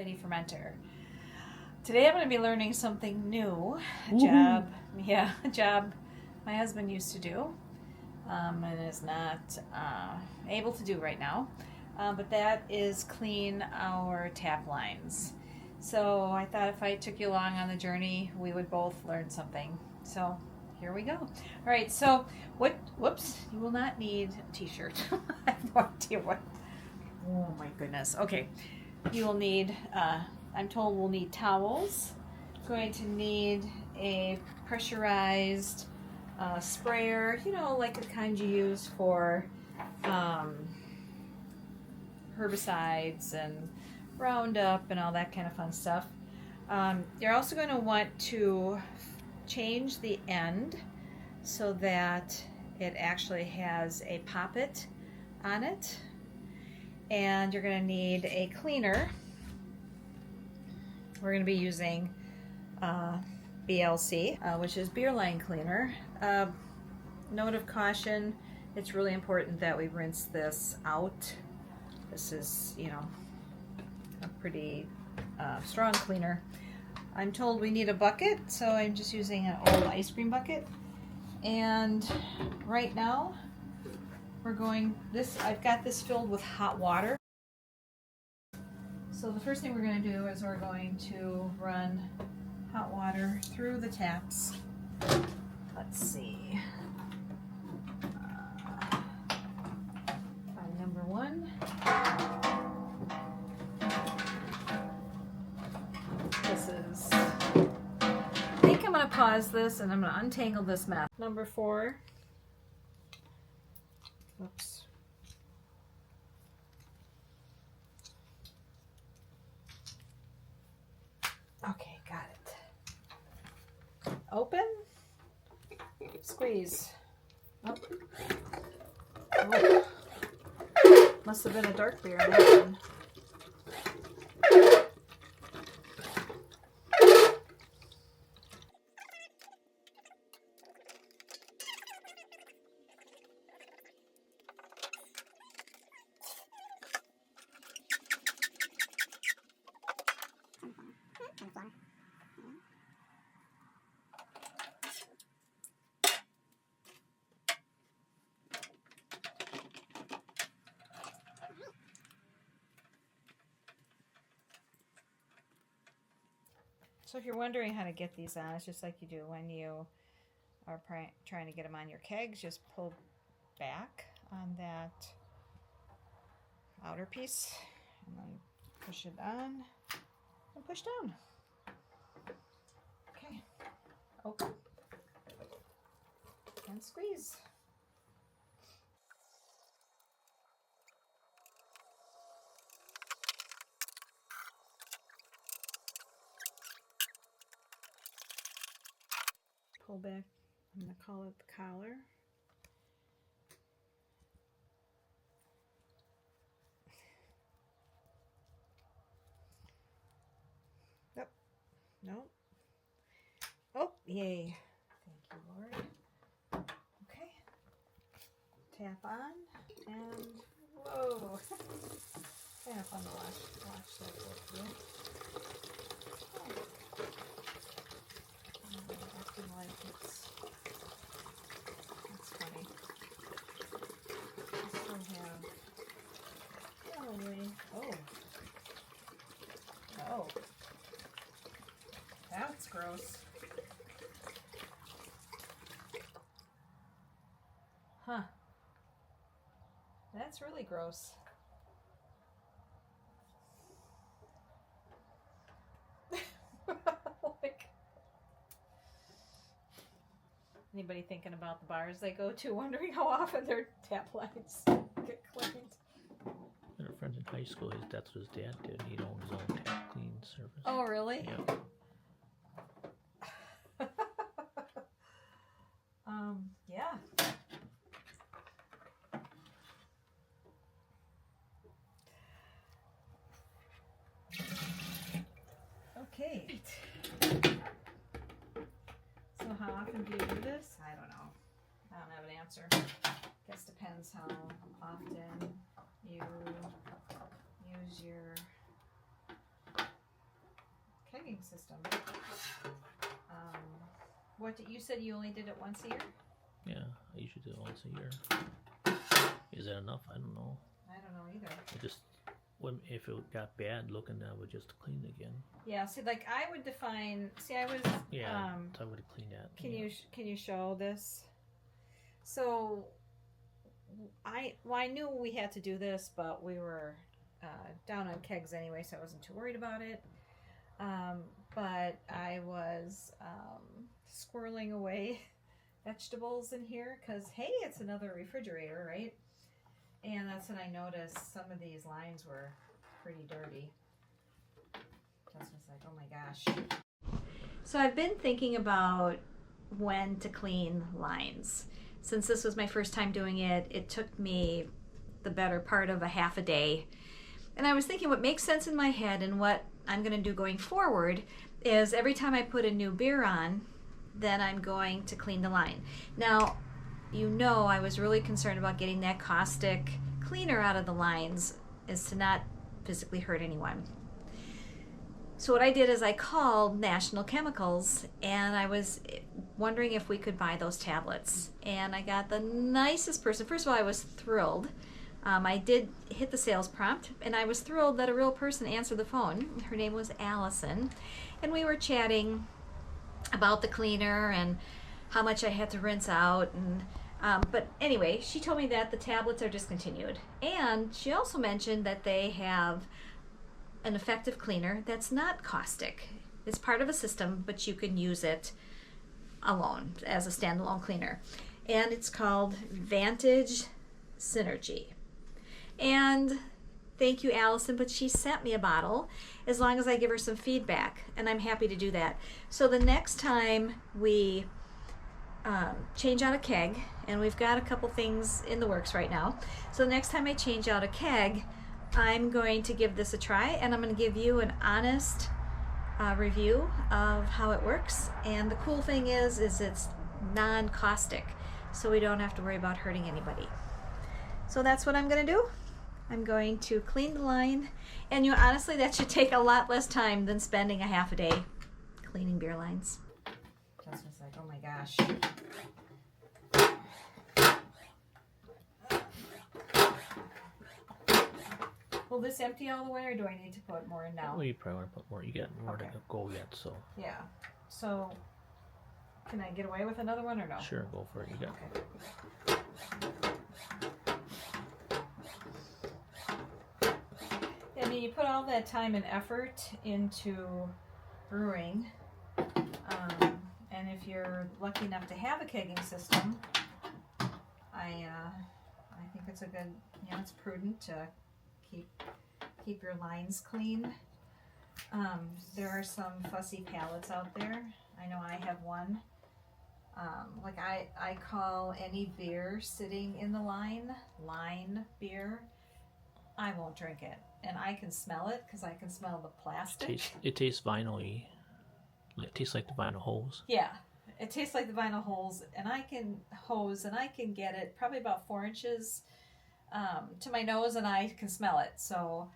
LadyFermenter. Today I'm going to be learning something new, a job my husband used to do and is not able to do right now, but that is clean our tap lines. So I thought if I took you along on the journey, we would both learn something. So here we go. All right, so you will not need a t-shirt. I have no idea what. Oh my goodness. Okay, you will need, I'm told we'll need towels. Going to need a pressurized sprayer, you know, like the kind you use for herbicides and Roundup and all that kind of fun stuff. You're also going to want to change the end so that it actually has a poppet on it. And you're going to need a cleaner. We're going to be using BLC, which is beer line cleaner. Note of caution, it's really important that we rinse this out. This is, you know, a pretty strong cleaner. I'm told we need a bucket, so I'm just using an old ice cream bucket. And right now, I've got this filled with hot water. So the first thing we're going to do is we're going to run hot water through the taps. Let's see. Number one. I think I'm going to pause this and I'm going to untangle this mess. Number 4. Oops. Okay, got it. Open. Squeeze. Oh. Oh. Must have been a dark beer in that one. So if you're wondering how to get these on, it's just like you do when you are trying to get them on your kegs. Just pull back on that outer piece and then push it on and push down. Okay, open and squeeze. Pull back, I'm going to call it the collar. Nope. Nope. Oh, yay. Thank you, Lord. Okay. Tap on and whoa. Kind of fun to watch that go through. Acting like it's funny. I still have probably, oh, that's gross. Huh. That's really gross. Anybody thinking about the bars they go to, wondering how often their tap lines get cleaned? One of our friends in high school, that's what his dad did. He'd own his own tap clean service. Oh, really? Yeah. Yeah. Okay. So how often do you do this? I don't know. I don't have an answer. Guess depends how often you use your kegging system. What you said you only did it once a year? Yeah, I usually do it once a year. Is that enough? I don't know. I don't know either. It just if it got bad looking, I would just clean it again. Yeah. See, like I would define. See, I was. Yeah. So I would clean that. Can you show this? So, I knew we had to do this, but we were down on kegs anyway, so I wasn't too worried about it. But I was squirreling away vegetables in here because, hey, it's another refrigerator, right? And that's when I noticed some of these lines were pretty dirty. Just was like, oh my gosh. So I've been thinking about when to clean lines. Since this was my first time doing it, it took me the better part of a half a day. And I was thinking what makes sense in my head and what I'm going to do going forward is every time I put a new beer on, then I'm going to clean the line. Now, you know I was really concerned about getting that caustic cleaner out of the lines is to not physically hurt anyone. So what I did is I called National Chemicals and I was wondering if we could buy those tablets. And I got the nicest person. First of all, I was thrilled. I did hit the sales prompt and I was thrilled that a real person answered the phone. Her name was Allison. And we were chatting about the cleaner and how much I had to rinse out. And but anyway, she told me that the tablets are discontinued. And she also mentioned that they have an effective cleaner that's not caustic. It's part of a system, but you can use it alone as a standalone cleaner. And it's called Vantage Synergy. And thank you, Allison, but she sent me a bottle as long as I give her some feedback, and I'm happy to do that. So the next time we change out a keg, and we've got a couple things in the works right now, so the next time I change out a keg, I'm going to give this a try, and I'm going to give you an honest review of how it works. And the cool thing is it's non-caustic, so we don't have to worry about hurting anybody. So that's what I'm going to do. I'm going to clean the line, and honestly, that should take a lot less time than spending a half a day cleaning beer lines. Justin's like, oh my gosh. Will this empty all the way, or do I need to put more in now? Well, you probably want to put more. You got more to go yet, so. Yeah. So, can I get away with another one or no? Sure, go for it. You got. Okay. I mean, you put all that time and effort into brewing, and if you're lucky enough to have a kegging system, I think it's a good, it's prudent to keep your lines clean. There are some fussy pallets out there. I know I have one. Like I call any beer sitting in the line beer. I won't drink it. And I can smell it because I can smell the plastic. It tastes vinyl-y. It tastes like the vinyl hose. Yeah, it tastes like the vinyl hose, and I can get it probably about 4 inches to my nose, and I can smell it. So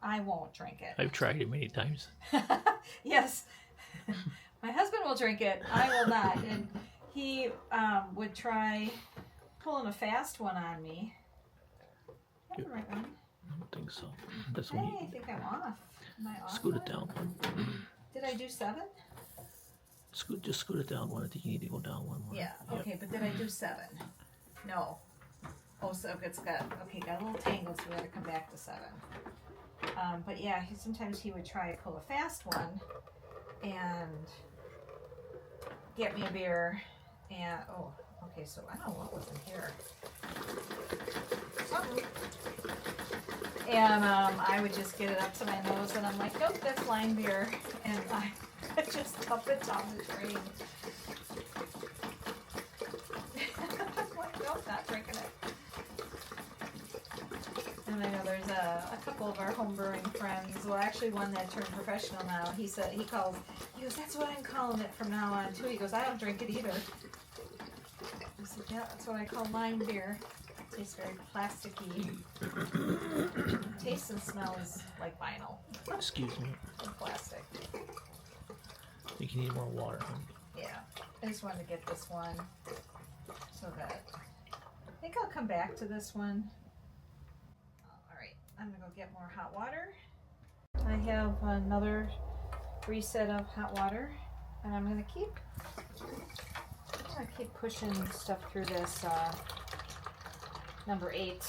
I won't drink it. I've tried it many times. Yes, my husband will drink it. I will not, and he would try pulling a fast one on me. Is that the right one? I don't think so. This one. I think I'm off. Am I off? Scoot it down. Did I do 7? Just scoot it down one. I think you need to go down one more. Yeah. Okay, yep. But did I do 7? No. Oh, so got a little tangled, so we got to come back to 7. But yeah, sometimes he would try to pull a fast one and get me a beer. And okay. So I don't know what was in here. Something. And I would just get it up to my nose, and I'm like, nope, that's lime beer, and I just dump it down the drain. I'm like, nope, not drinking it. And I know there's a couple of our home brewing friends, well, actually one that turned professional now. He goes, that's what I'm calling it from now on too. He goes, I don't drink it either. I said, yeah, that's what I call lime beer. It tastes very plasticky. Tastes and smells like vinyl. Excuse me. And plastic. think you need more water. Yeah, I just wanted to get this one so that I think I'll come back to this one. All right, I'm gonna go get more hot water. I have another reset of hot water, and I'm gonna keep pushing stuff through this number 8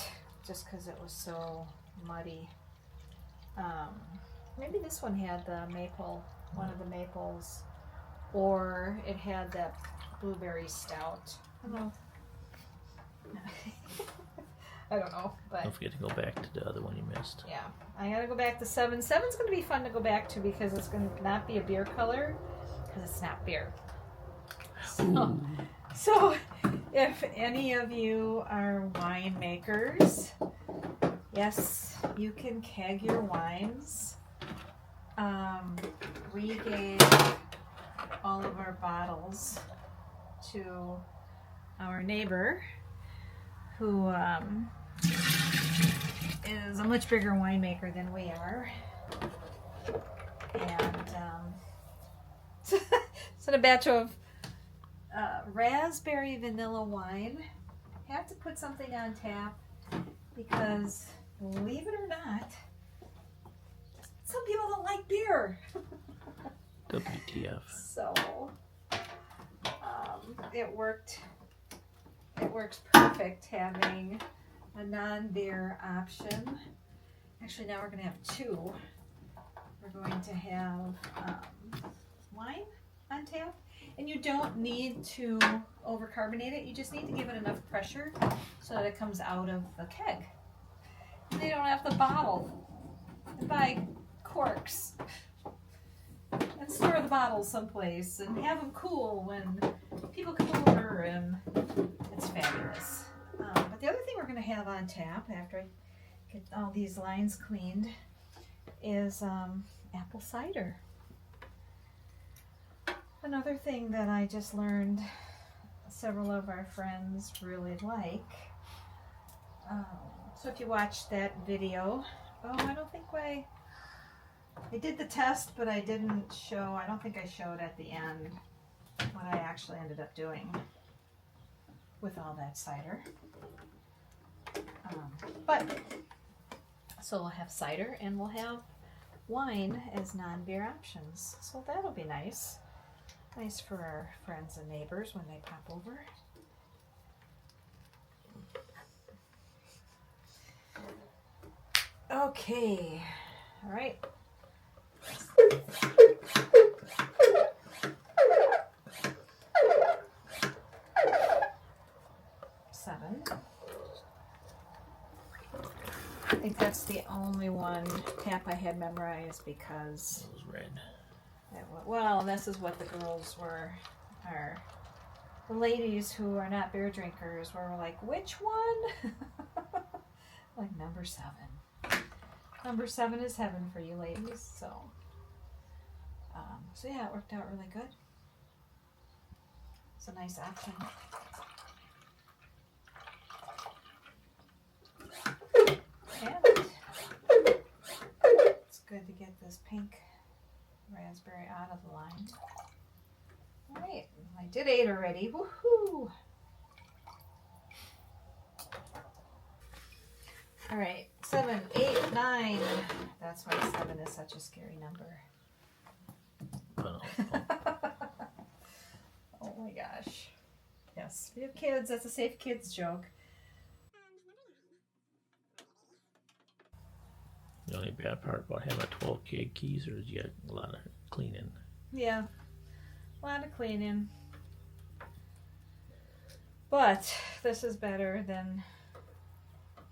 just because it was so muddy. Maybe this one had the maple, one of the maples, or it had that blueberry stout. I don't know. I don't know, but Don't forget to go back to the other one you missed. yeah, I gotta go back to 7. 7's gonna be fun to go back to because it's gonna not be a beer color because it's not beer. So if any of you are wine makers, yes, you can keg your wines. We gave all of our bottles to our neighbor who is a much bigger winemaker than we are. And it's in a batch of raspberry vanilla wine. Have to put something on tap because, believe it or not, some people don't like beer. WTF. So it works perfect having a non-beer option. Actually, now we're going to have 2. We're going to have wine on tap. And you don't need to overcarbonate it. You just need to give it enough pressure so that it comes out of the keg. And they don't have to bottle and buy corks and store the bottles someplace and have them cool when people come over, and it's fabulous. But the other thing we're going to have on tap after I get all these lines cleaned is apple cider. Another thing that I just learned several of our friends really like. So if you watched that video, I don't think I did the test, but I didn't show, I don't think I showed at the end what I actually ended up doing with all that cider. So we'll have cider and we'll have wine as non-beer options. So that'll be nice. Nice for our friends and neighbors when they pop over. Okay, all right. 7. I think that's the only one tap I had memorized because It was red. well, this is what the girls were, or the ladies who are not beer drinkers were like, which one? Like number 7. Number 7 is heaven for you ladies. So yeah, it worked out really good. It's a nice option. And it's good to get this pink raspberry out of the line. All right, I did 8 already. Woohoo! All right, 7, 8, 9. That's why 7 is such a scary number. Oh my gosh. Yes, we have kids. That's a safe kids joke. The only bad part about having a 12 kg keezer is you got a lot of cleaning. Yeah, a lot of cleaning. But this is better than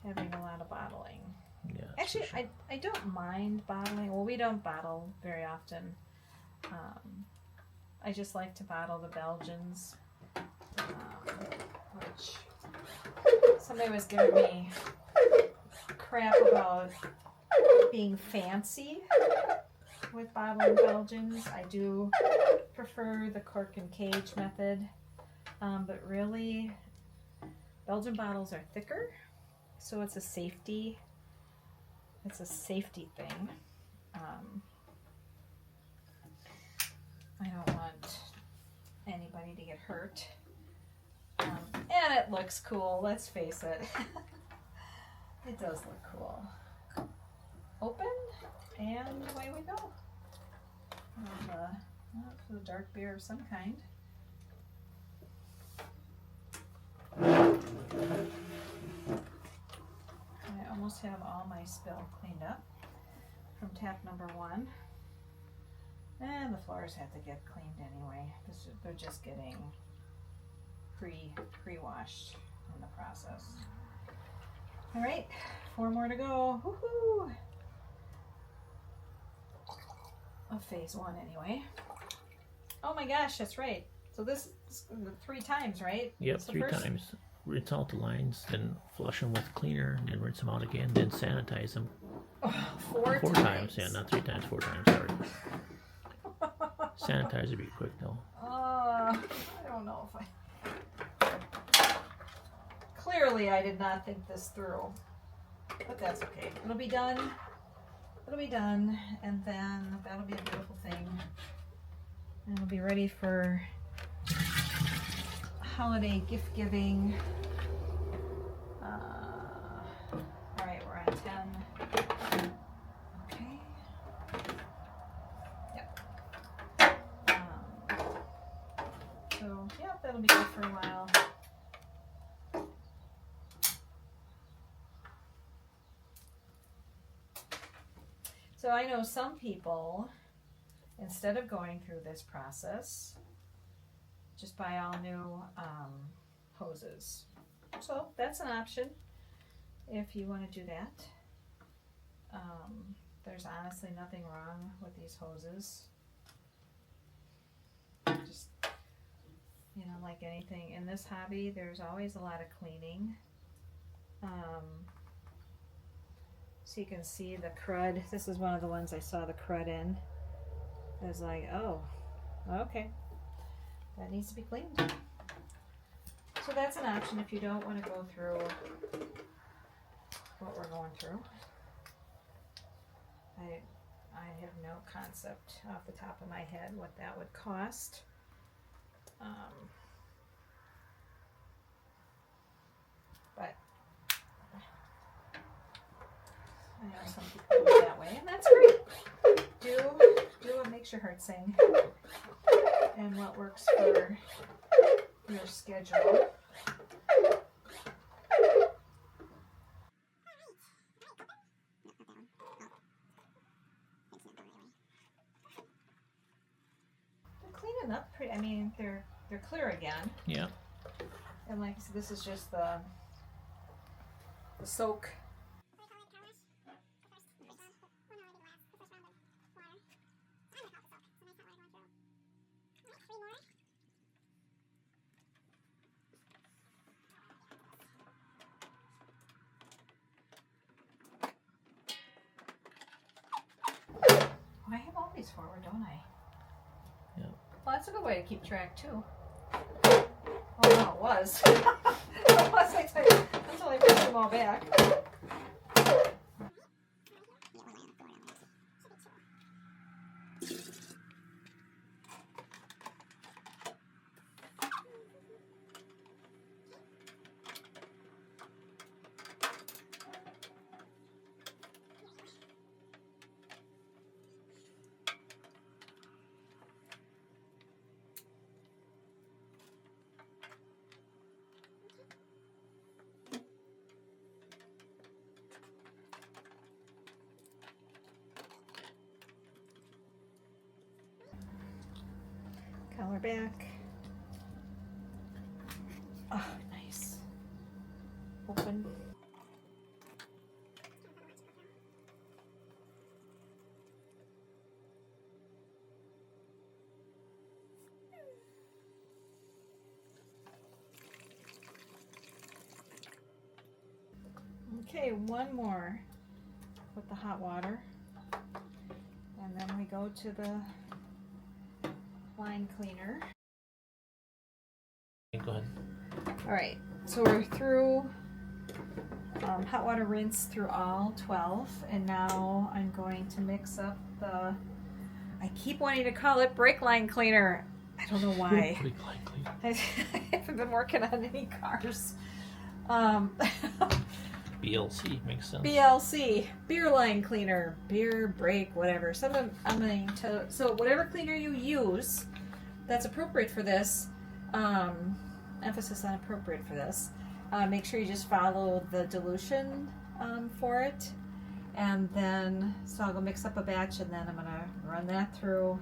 having a lot of bottling. Yeah. Actually, sure. I don't mind bottling. Well, we don't bottle very often. I just like to bottle the Belgians, which somebody was giving me crap about being fancy with bottling Belgians. I do prefer the cork and cage method, but really Belgian bottles are thicker, so it's a safety thing. I don't need to get hurt. And it looks cool, let's face it. It does look cool. Open, and away we go. It's a dark beer of some kind. I almost have all my spill cleaned up from tap number 1. And the floors have to get cleaned anyway. They're just getting pre-washed in the process. All right, 4 more to go. Woohoo! Of phase 1 anyway. Oh my gosh, that's right. So this is 3 times, right? Yep, 3 times. Rinse out the lines, then flush them with cleaner, then rinse them out again, then sanitize them. Oh, 4 times. Yeah, not 3 times, 4 times, sorry. Sanitize would be quick though. I don't know if Clearly I did not think this through. But that's okay. It'll be done. It'll be done, and then that'll be a beautiful thing. And it'll be ready for holiday gift giving. All right, we're on 10. Okay. Yep. So yeah, that'll be good for a while. So I know some people, instead of going through this process, just buy all new hoses. So that's an option if you want to do that. There's honestly nothing wrong with these hoses. Just, you know, like anything in this hobby, there's always a lot of cleaning. So you can see the crud. This is one of the ones I saw the crud in. I was like, oh, okay. That needs to be cleaned. So that's an option if you don't want to go through what we're going through. I have no concept off the top of my head what that would cost. But I know some people do it that way, and that's great. Do what makes your heart sing and what works for your schedule. They're cleaning up pretty. I mean, they're clear again. Yeah. And like I said, this is just the soak. I have all these forward, don't I? Yeah. Well, that's a good way to keep track too. Oh no, it was. It was until I pushed them all back. Collar back. Oh, nice. Open. Okay, one more with the hot water. And then we go to the line cleaner. Go ahead. All right, so we're through hot water rinse through all 12, and now I'm going to mix up the, I keep wanting to call it brake line cleaner. I don't know why. Big line cleaner. I haven't been working on any cars. BLC makes sense. BLC, beer line cleaner, beer brake, whatever. So whatever cleaner you use that's appropriate for this, emphasis on appropriate for this, make sure you just follow the dilution for it. And then, so I'll go mix up a batch and then I'm gonna run that through.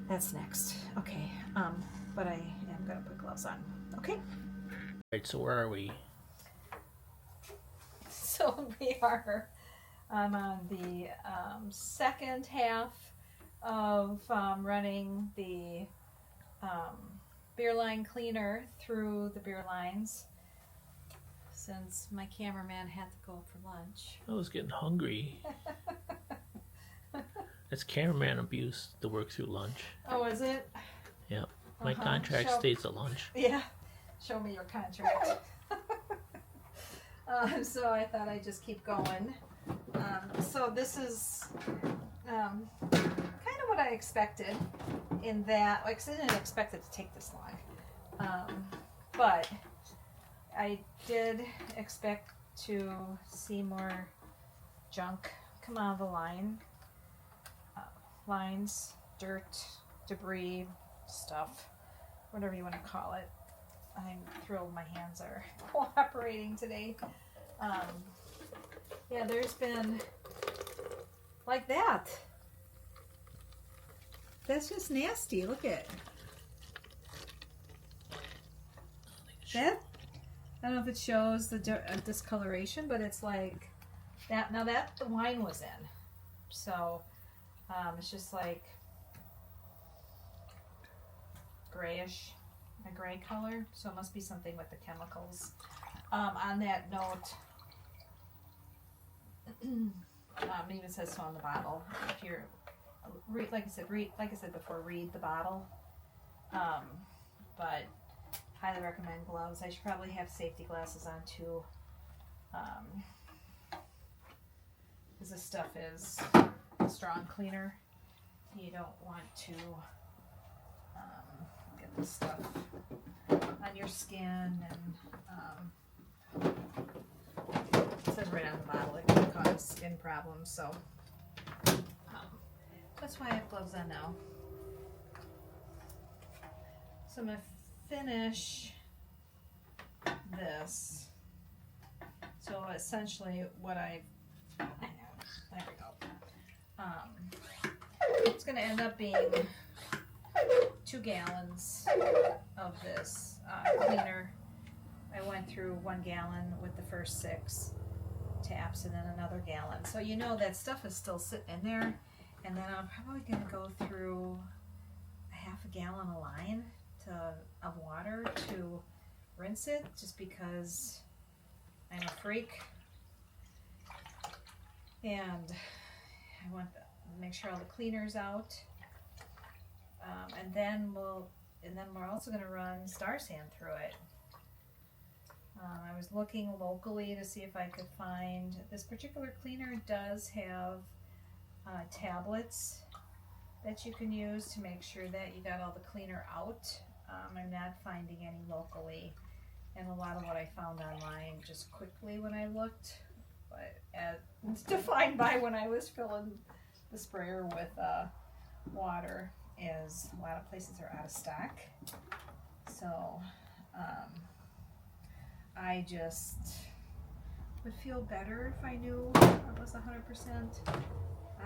That's next. Okay, but I am gonna put gloves on. Okay. Right, so where are we? So we are on the second half of running the beer line cleaner through the beer lines, since my cameraman had to go for lunch. I was getting hungry. That's cameraman abuse to work through lunch. Oh, is it? Yeah. My contract states at lunch. Yeah. Show me your contract. So I thought I'd just keep going. So this is kind of what I expected in that, like, I didn't expect it to take this long. But I did expect to see more junk come out of the lines, dirt, debris, stuff, whatever you want to call it. I'm thrilled my hands are cooperating today. Yeah, there's been like that. That's just nasty. Look at that. I don't know if it shows the discoloration, but it's like that. Now that the wine was in, so it's just like grayish, a gray color. So it must be something with the chemicals. On that note, it even says so on the bottle. If you're like I said before, read the bottle. But highly recommend gloves. I should probably have safety glasses on too, because this stuff is a strong cleaner. You don't want to get this stuff on your skin, and it says right on the bottle it can cause skin problems. So that's why I have gloves on now. So I'm gonna finish this. So essentially what there we go. It's gonna end up being 2 gallons of this cleaner. I went through 1 gallon with the first 6 taps and then another gallon. So you know that stuff is still sitting in there, and then I'm probably gonna go through a half a gallon of line of water to rinse it, just because I'm a freak and I want to make sure all the cleaner's out. And then we're also going to run Star Sand through it. I was looking locally to see if I could find this particular cleaner. Does have tablets that you can use to make sure that you got all the cleaner out. I'm not finding any locally, and a lot of what I found online just quickly when I looked, but it's defined by when I was filling the sprayer with water, is a lot of places are out of stock. So I just would feel better if I knew it was 100%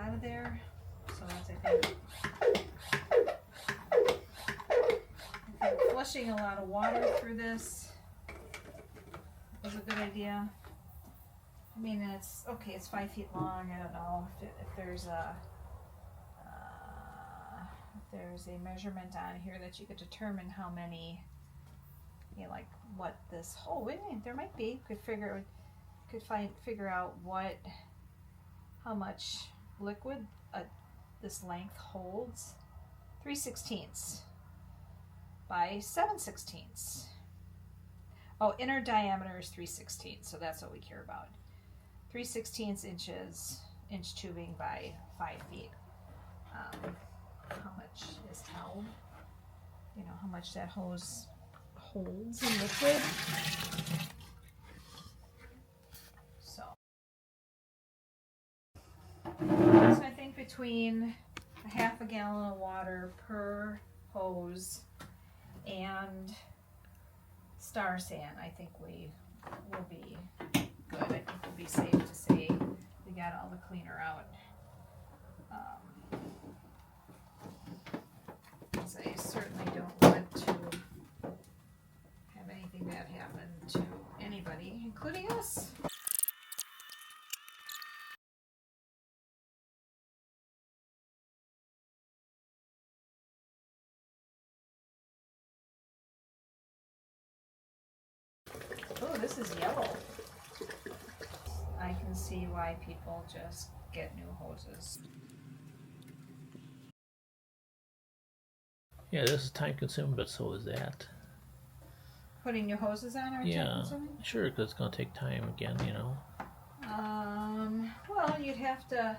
out of there. So that's, I think flushing a lot of water through this is a good idea. I mean, it's okay, it's 5 feet long. I don't know if there's a measurement on here that you could determine how many, like what this whole, there might be, figure out how much liquid this length holds. 3/16 by 7/16. Oh, inner diameter is 3/16, so that's what we care about. 3/16 inches, inch tubing by 5 feet. How much is held? much that hose holds in liquid. So I think between a half a gallon of water per hose and Star San, I think we will be good. I think we'll be safe to say we got all the cleaner out. I certainly don't want to have anything bad happen to anybody, including us. Oh, this is yellow. I can see why people just get new hoses. Yeah, this is time consuming, but so is that. Putting new hoses on are Yeah, time consuming? sure, because it's going to take time again, you know. Well, you'd have to.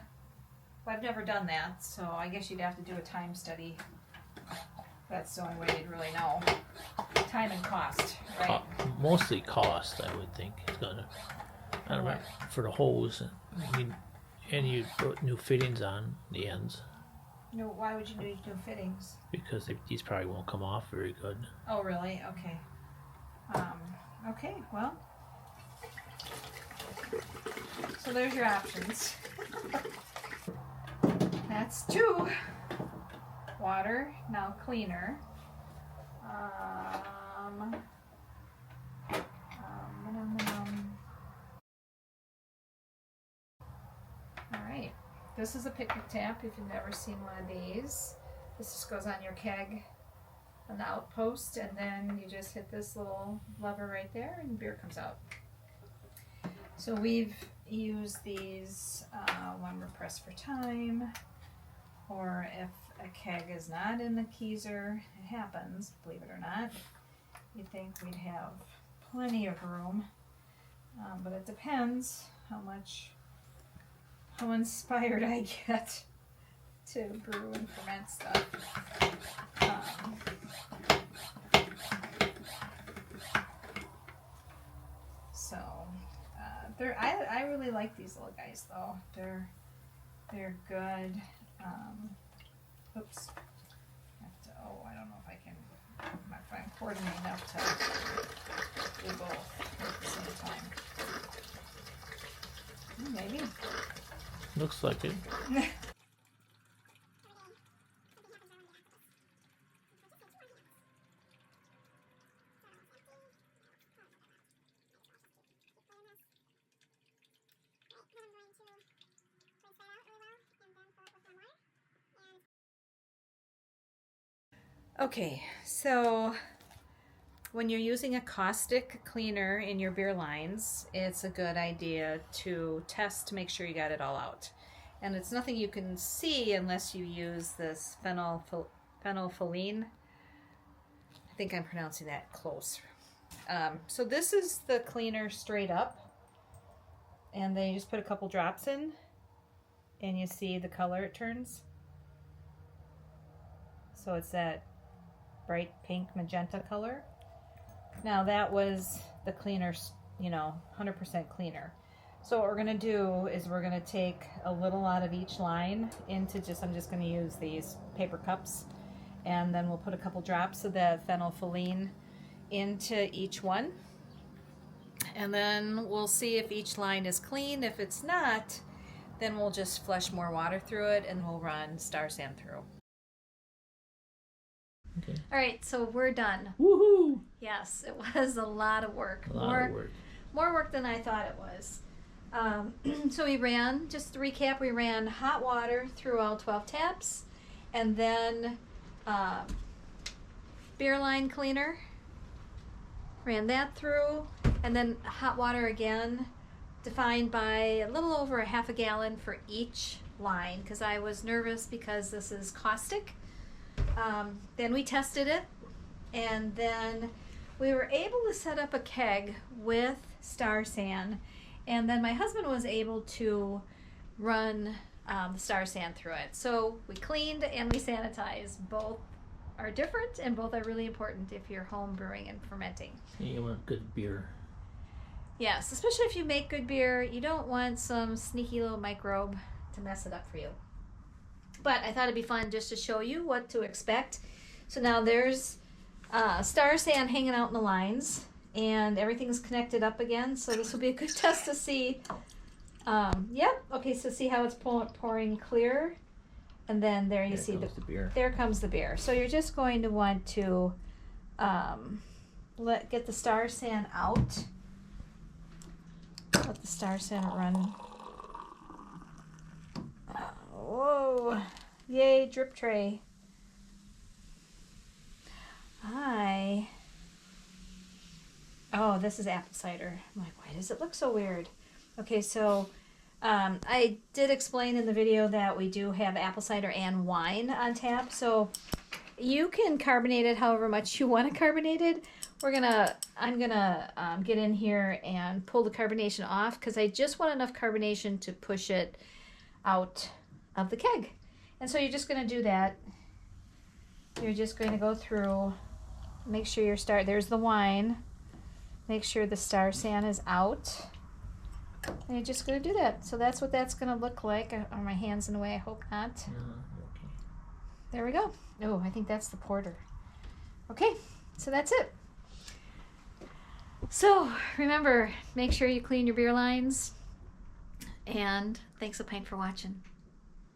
Well, I've never done that, so I guess you'd have to do a time study. That's the only way you'd really know. Time and cost, right? Mostly cost, I would think. It's going to. I don't know, for the hose, and you put new fittings on the ends. No, why would you need new fittings? Because these probably won't come off very good. Oh, really? Okay. Okay, well. So there's your options. That's 2. Water, now cleaner. Alright. This is a picnic tap if you've never seen one of these. This just goes on your keg on the outpost, and then you just hit this little lever right there and beer comes out. So we've used these when we're pressed for time, or if a keg is not in the keezer. It happens, believe it or not. You'd think we'd have plenty of room, but it depends how inspired I get to brew and ferment stuff. I really like these little guys though. They're good. Oops. I don't know if I can. If I'm coordinating enough to do both at the same time. Maybe. Looks like it. Okay, so when you're using a caustic cleaner in your beer lines, it's a good idea to test to make sure you got it all out. And it's nothing you can see unless you use this phenolphthalein. I think I'm pronouncing that close. So this is the cleaner straight up. And then you just put a couple drops in and you see the color it turns. So it's that bright pink magenta color. Now that was the cleaner, 100% cleaner. So what we're going to do is we're going to take a little out of each line into I'm just going to use these paper cups, and then we'll put a couple drops of the phenolphthalein into each one. And then we'll see if each line is clean. If it's not, then we'll just flush more water through it and we'll run Star San through. Okay. All right, so we're done. Woohoo! Yes, it was a lot of work. More work than I thought it was. So we ran, just to recap, we ran hot water through all 12 taps, and then beer line cleaner, ran that through, and then hot water again, defined by a little over a half a gallon for each line, because I was nervous because this is caustic. Then we tested it, and then we were able to set up a keg with Star San, and then my husband was able to run the Star San through it. So we cleaned and we sanitized both are different, and both are really important if you're home brewing and fermenting. You want good beer. Yes, especially if you make good beer, you don't want some sneaky little microbe to mess it up for you. But I thought it'd be fun just to show you what to expect. So now there's star sand hanging out in the lines, and everything's connected up again. So this will be a good test to see. Yep. Okay. So see how it's pouring clear, and then there you see the beer. There comes the beer. So you're just going to want to get the star sand out. Let the star sand run. Whoa! Yay, drip tray. Oh, this is apple cider. I'm like, why does it look so weird? Okay, so I did explain in the video that we do have apple cider and wine on tap. So you can carbonate it however much you want it carbonated. I'm gonna get in here and pull the carbonation off because I just want enough carbonation to push it out of the keg. And so you're just gonna do that. You're just going to go through, make sure there's the wine. Make sure the star sand is out. And you're just going to do that. So that's what that's going to look like. Are my hands in the way? I hope not. Okay. There we go. Oh, I think that's the porter. Okay, so that's it. So remember, make sure you clean your beer lines. And thanks a pint for watching.